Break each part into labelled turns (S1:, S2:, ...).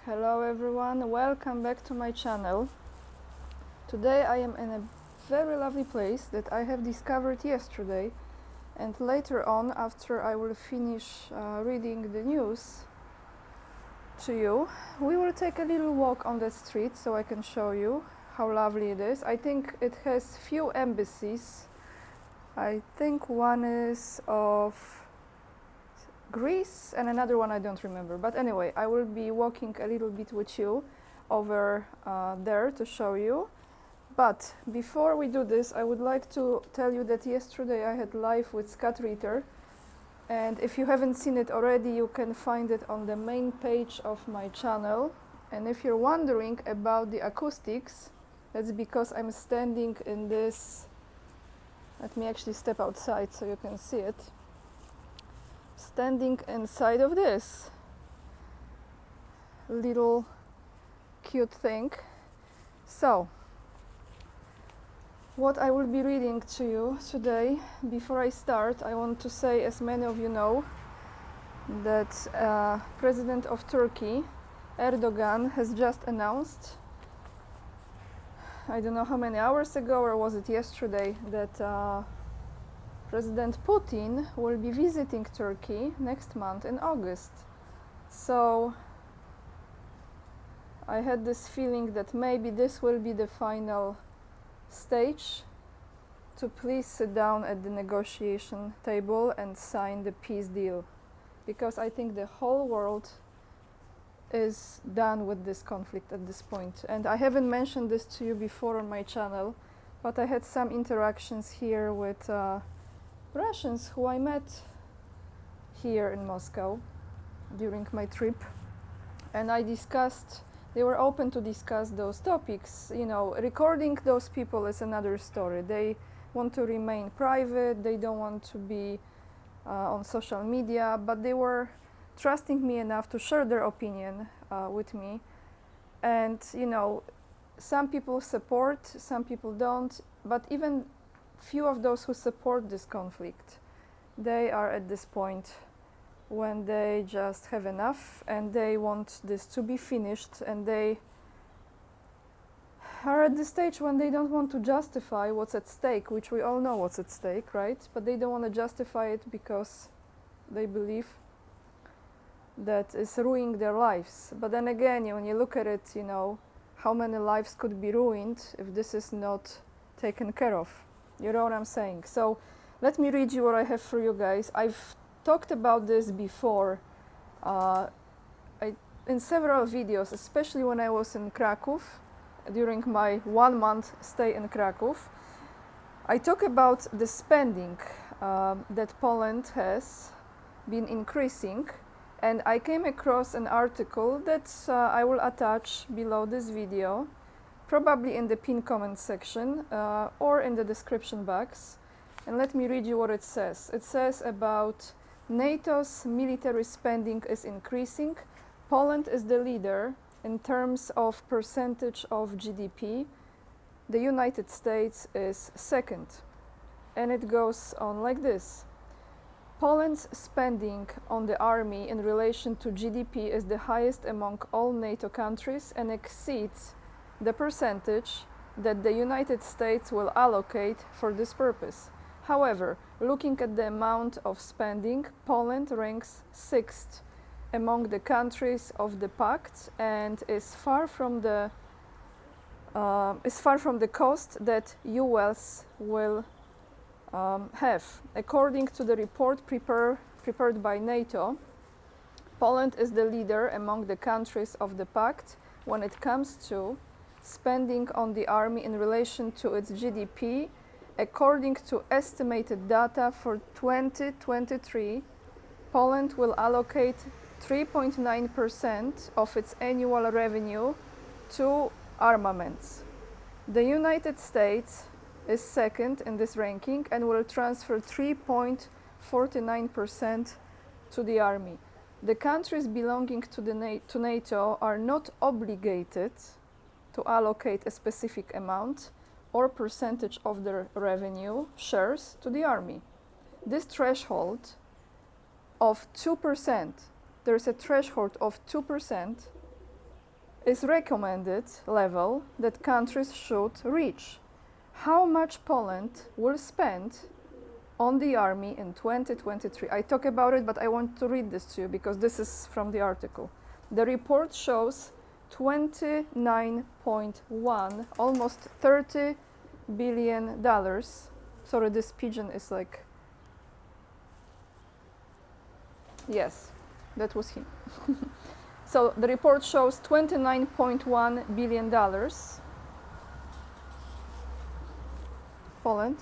S1: Hello everyone, welcome back to my channel. Today I am in a very lovely place that I have discovered yesterday, and later on, after I will finish reading the news to you, we will take a little walk on the street so I can show you how lovely it is. I think it has few embassies. I think one is of Greece and another one I don't remember, but anyway, I will be walking a little bit with you over there to show you. But before we do this, I would like to tell you that yesterday I had live with Scott Ritter, and if you haven't seen it already, you can find it on the main page of my channel. And if you're wondering about the acoustics, that's because I'm standing in this. Let me actually step outside so you can see it. Standing inside of this little cute thing. So, what I will be reading to you today, before I start, I want to say, as many of you know, that President of Turkey, Erdogan, has just announced, I don't know how many hours ago, or was it yesterday, that President Putin will be visiting Turkey next month in August. So I had this feeling that maybe this will be the final stage to please sit down at the negotiation table and sign the peace deal. Because I think the whole world is done with this conflict at this point. And I haven't mentioned this to you before on my channel, but I had some interactions here with Russians who I met here in Moscow during my trip, and they were open to discuss those topics. You know, recording those people is another story. They want to remain private, they don't want to be on social media, but they were trusting me enough to share their opinion with me. And you know, some people support, some people don't, but even few of those who support this conflict, they are at this point when they just have enough and they want this to be finished, and they are at the stage when they don't want to justify what's at stake, which we all know what's at stake, right? But they don't want to justify it because they believe that it's ruining their lives. But then again, when you look at it, you know, how many lives could be ruined if this is not taken care of? You know what I'm saying? So let me read you what I have for you guys. I've talked about this before in several videos, especially when I was in Krakow, during my 1 month stay in Krakow. I talk about the spending that Poland has been increasing, and I came across an article that I will attach below this video, probably in the pinned comment section or in the description box. And let me read you what it says. It says about NATO's military spending is increasing. Poland is the leader in terms of percentage of GDP. The United States is second. And it goes on like this. Poland's spending on the army in relation to GDP is the highest among all NATO countries and exceeds the percentage that the United States will allocate for this purpose. However, looking at the amount of spending, Poland ranks 6th among the countries of the pact and is far from the cost that US will have. According to the report prepared by NATO, Poland is the leader among the countries of the pact when it comes to spending on the army in relation to its GDP. According to estimated data for 2023, Poland will allocate 3.9% of its annual revenue to armaments. The United States is second in this ranking and will transfer 3.49% to the army. The countries belonging to NATO are not obligated to allocate a specific amount or percentage of their revenue shares to the army. This threshold of 2%, there's a threshold of 2% is recommended level that countries should reach. How much Poland will spend on the army in 2023? I talk about it, but I want to read this to you because this is from the article. The report shows 29.1, almost $30 billion. Sorry, this pigeon is like... Yes, that was him. So the report shows $29.1 billion. Poland.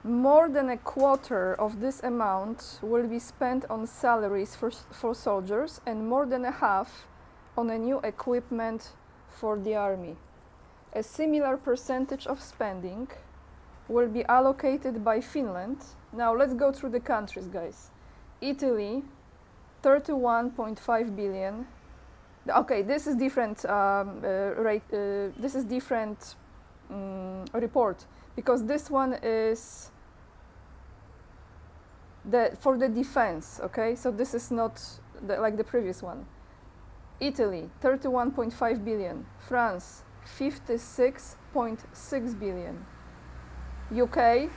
S1: More than a quarter of this amount will be spent on salaries for soldiers and more than a half on a new equipment for the army. A similar percentage of spending will be allocated by Finland. Now let's go through the countries, guys. Italy, 31.5 billion. Okay, this is different this is different report, because this one is for the defense, okay? So this is not like the previous one. Italy, 31.5 billion. France, 56.6 billion. UK,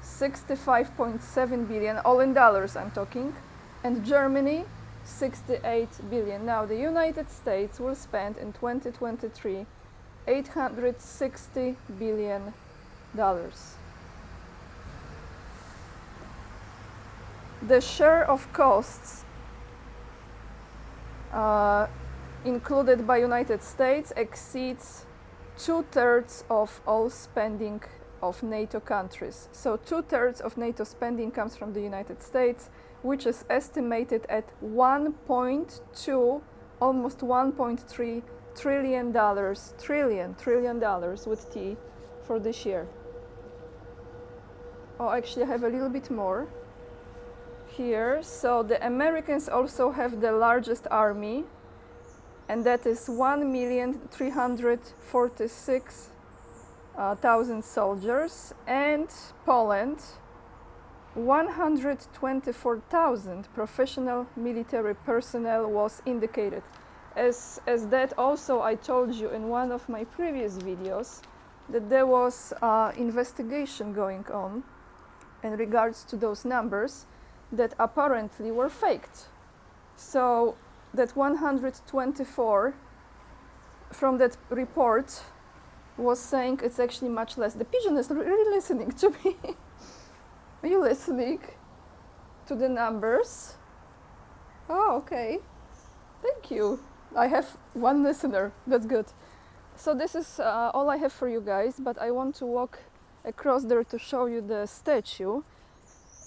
S1: 65.7 billion, all in dollars I'm talking. And Germany, 68 billion. Now the United States will spend in 2023 $860 billion. The share of costs included by United States exceeds 2/3 of all spending of NATO countries. So 2/3 of NATO spending comes from the United States, which is estimated at $1.2, almost $1.3 trillion, trillion dollars with T, for this year. Oh, actually I have a little bit more here. So the Americans also have the largest army, and that is 1,346,000 soldiers, and Poland, 124,000 professional military personnel was indicated. As that also I told you in one of my previous videos, that there was investigation going on in regards to those numbers that apparently were faked. So that 124 from that report was saying it's actually much less. The pigeon is really listening to me. Are you listening to the numbers? Oh, okay. Thank you. I have one listener. That's good. So this is all I have for you guys, but I want to walk across there to show you the statue.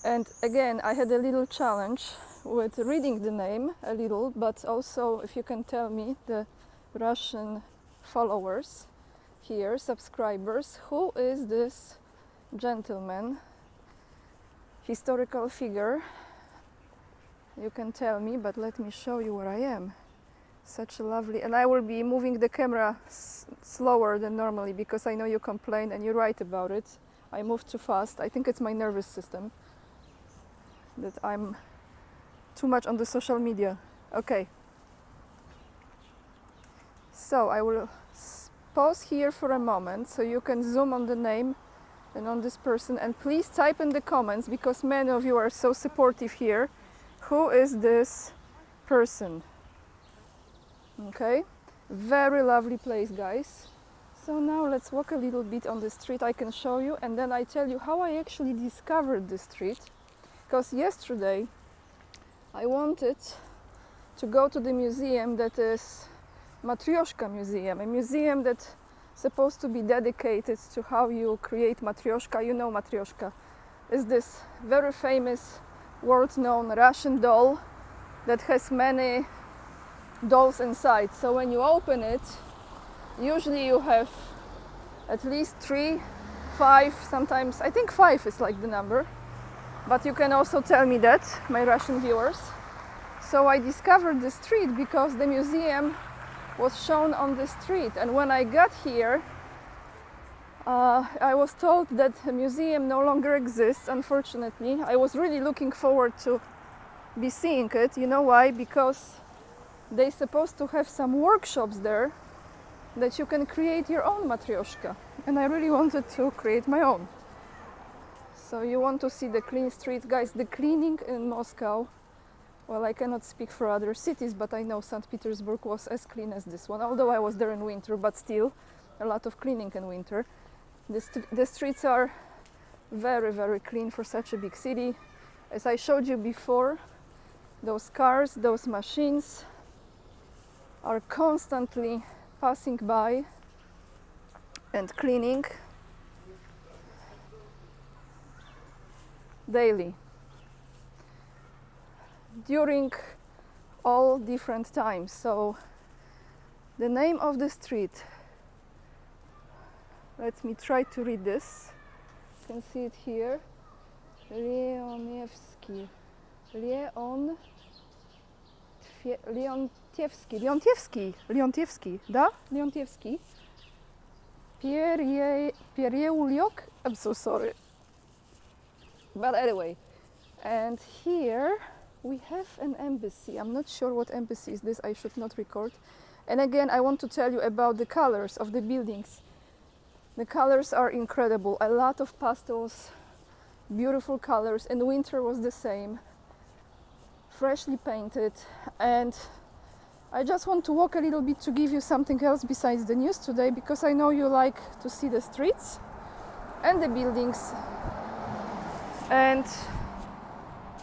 S1: And again, I had a little challenge with reading the name a little, but also if you can tell me, the Russian followers here, subscribers, who is this gentleman, historical figure? You can tell me, but let me show you where I am. Such a lovely, and I will be moving the camera slower than normally because I know you complain and you write about it. I move too fast. I think it's my nervous system that I'm too much on the social media. Okay. So I will pause here for a moment so you can zoom on the name and on this person, and please type in the comments, because many of you are so supportive here. Who is this person? Okay, very lovely place, guys. So now let's walk a little bit on the street. I can show you, and then I tell you how I actually discovered the street. Because yesterday I wanted to go to the museum that is Matryoshka Museum, a museum that's supposed to be dedicated to how you create matryoshka. You know, matryoshka is this very famous, world-known Russian doll that has many dolls inside. So when you open it, usually you have at least 3, 5, sometimes I think 5 is like the number, but you can also tell me that, my Russian viewers. So I discovered the street because the museum was shown on the street, and when I got here I was told that the museum no longer exists, unfortunately. I was really looking forward to be seeing it. You know why? Because they're supposed to have some workshops there that you can create your own matryoshka, and I really wanted to create my own. So you want to see the clean streets, guys. The cleaning in Moscow, well, I cannot speak for other cities, but I know St. Petersburg was as clean as this one, although I was there in winter, but still a lot of cleaning in winter. The streets are very, very clean for such a big city. As I showed you before, those cars, those machines are constantly passing by and cleaning daily during all different times. So the name of the street, let me try to read this. You can see it here. Leontievski. Leontievski, da? Leontievski. Переулок. I'm so sorry. But anyway, and here we have an embassy. I'm not sure what embassy is this, I should not record. And again, I want to tell you about the colors of the buildings. The colors are incredible, a lot of pastels, beautiful colors, and winter was the same, freshly painted. And I just want to walk a little bit to give you something else besides the news today, because I know you like to see the streets and the buildings and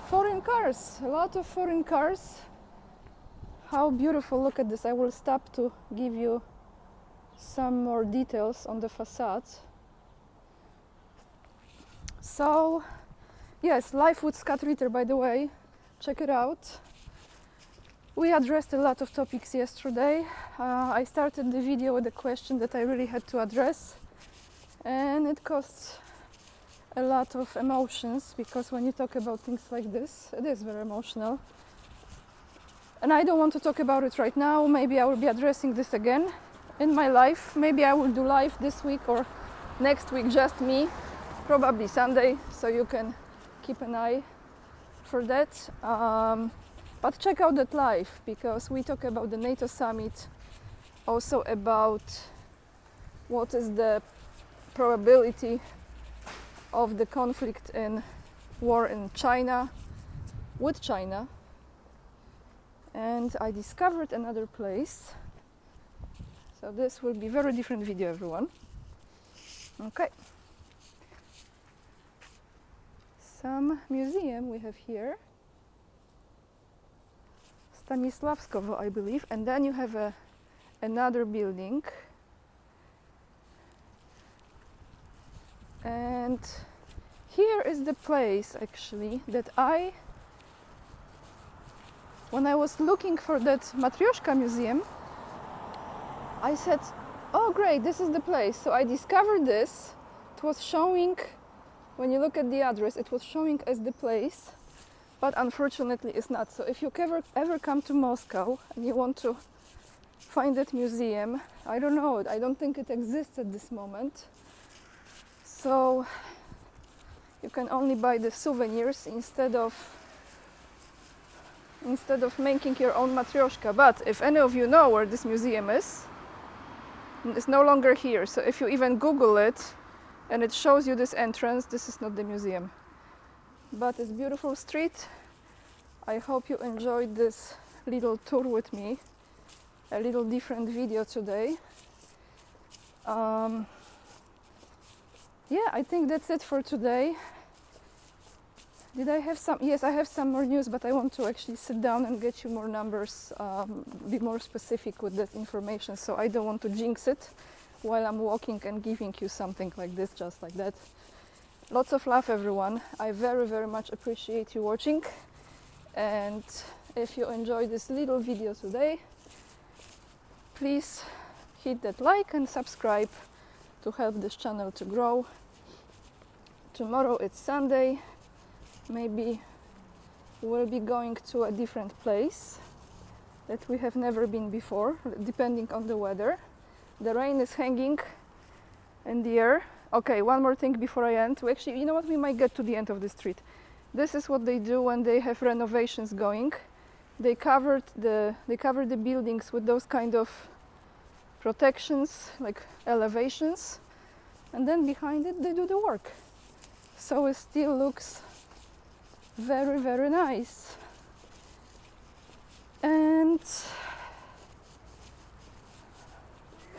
S1: foreign cars, a lot of foreign cars. How beautiful, look at this. I will stop to give you some more details on the facade. So yes, Life with Scott Ritter, by the way, check it out. We addressed a lot of topics yesterday. I started the video with a question that I really had to address, and it costs a lot of emotions, because when you talk about things like this, it is very emotional. And I don't want to talk about it right now. Maybe I will be addressing this again in my life. Maybe I will do live this week or next week, just me, probably Sunday, so you can keep an eye for that. But check out that live, because we talk about the NATO summit, also about what is the probability of the conflict and war in China, with China. And I discovered another place. So this will be a very different video, everyone. Okay. Some museum we have here. Stanislavskovo, I believe. And then you have another building. And here is the place, actually, that when I was looking for that Matryoshka museum, I said, oh great, this is the place. So I discovered this. It was showing, when you look at the address, it was showing as the place, but unfortunately it's not. So if you ever come to Moscow and you want to find that museum, I don't know, I don't think it exists at this moment. So you can only buy the souvenirs instead of making your own matryoshka. But if any of you know where this museum is, it's no longer here. So if you even Google it and it shows you this entrance, this is not the museum. But it's a beautiful street. I hope you enjoyed this little tour with me. A little different video today. Yeah, I think that's it for today. Did I have some? Yes, I have some more news, but I want to actually sit down and get you more numbers, be more specific with that information. So I don't want to jinx it while I'm walking and giving you something like this, just like that. Lots of love, everyone. I very, very much appreciate you watching. And if you enjoyed this little video today, please hit that like and subscribe to help this channel to grow. Tomorrow it's Sunday. Maybe we'll be going to a different place that we have never been before, depending on the weather. The rain is hanging in the air. Okay, one more thing before I end. We actually, you know what, we might get to the end of the street. This is what they do when they have renovations going. They cover the buildings with those kind of protections, like elevations, and then behind it they do the work. So it still looks very, very nice. And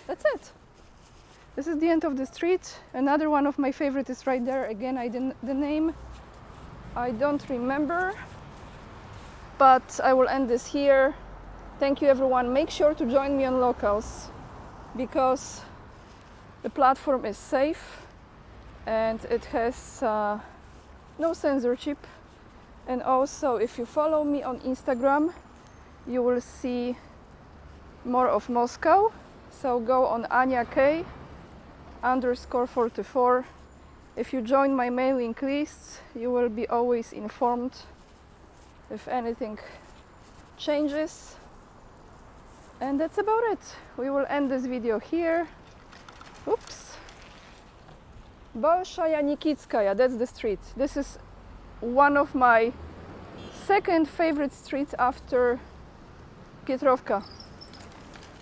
S1: that's it. This is the end of the street. Another one of my favorite is right there. Again, the name I don't remember, but I will end this here. Thank you everyone. Make sure to join me on Locals because the platform is safe and it has no censorship. And also, if you follow me on Instagram, you will see more of Moscow. So go on Ania_K_44. If you join my mailing list, you will be always informed if anything changes. And that's about it. We will end this video here. Oops. Bolshaya Nikitskaya, that's the street. This is one of my second favorite streets after Pietrovka.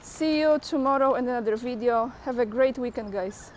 S1: See you tomorrow in another video. Have a great weekend, guys.